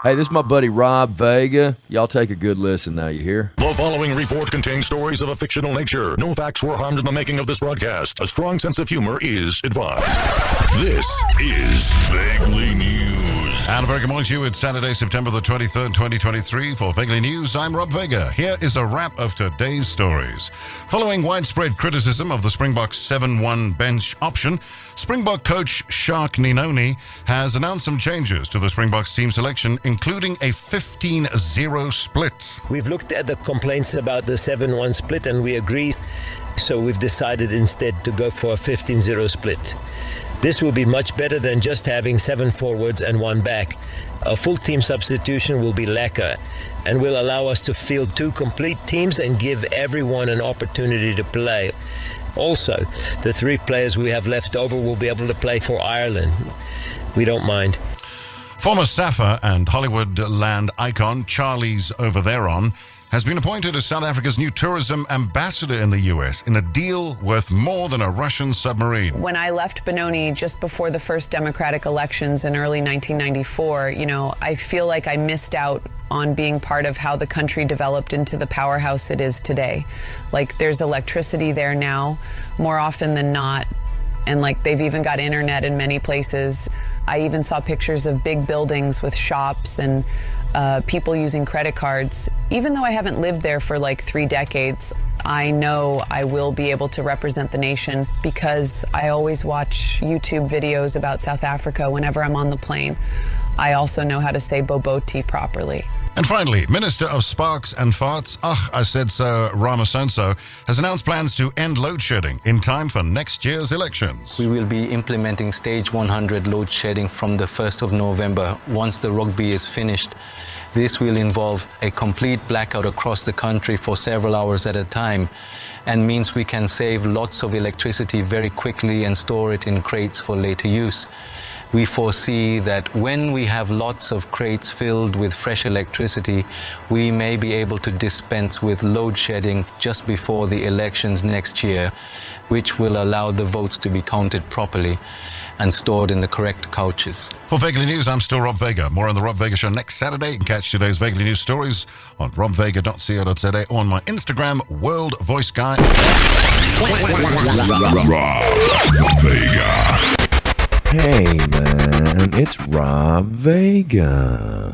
Hey, this is my buddy Rob Vega. Y'all take a good listen now, you hear? The following report contains stories of a fictional nature. No facts were harmed in the making of this broadcast. A strong sense of humor is advised. This is Vaguely News. And a very good morning to you. It's Saturday, September the 23rd, 2023. For Vaguely News, I'm Rob Vega. Here is a wrap of today's stories. Following widespread criticism of the Springboks 7-1 bench option, Springbok coach Ninoni has announced some changes to the Springboks team selection, including a 15-0 split. We've looked at the complaints about the 7-1 split and we agree, so we've decided instead to go for a 15-0 split. This will be much better than just having 7 forwards and 1 back. A full team substitution will be lacquer and will allow us to field 2 complete teams and give everyone an opportunity to play. Also, the 3 players we have left over will be able to play for Ireland. We don't mind. Former SAFA and Hollywood land icon Charlize Theron has been appointed as South Africa's new tourism ambassador in the U.S. in a deal worth more than a Russian submarine. When I left Benoni just before the first democratic elections in early 1994, I feel like I missed out on being part of how the country developed into the powerhouse it is today. Like, there's electricity there now more often than not, and they've even got internet in many places. I even saw pictures of big buildings with shops and people using credit cards. Even though I haven't lived there for 3 decades, I know I will be able to represent the nation because I always watch YouTube videos about South Africa whenever I'm on the plane. I also know how to say Boboti properly. And finally, Minister of Sparks and Farts, I said so, Ramasonso, has announced plans to end load shedding in time for next year's elections. We will be implementing stage 100 load shedding from the 1st of November once the rugby is finished. This will involve a complete blackout across the country for several hours at a time and means we can save lots of electricity very quickly and store it in crates for later use. We foresee that when we have lots of crates filled with fresh electricity, we may be able to dispense with load shedding just before the elections next year, which will allow the votes to be counted properly and stored in the correct couches. For Vaguely News, I'm still Rob Vega. More on The Rob Vega Show next Saturday. You can catch today's Vaguely News stories on robvega.co.za or on my Instagram, World Voice Guy. Rob Vega. Hey, man, it's Rob Vega.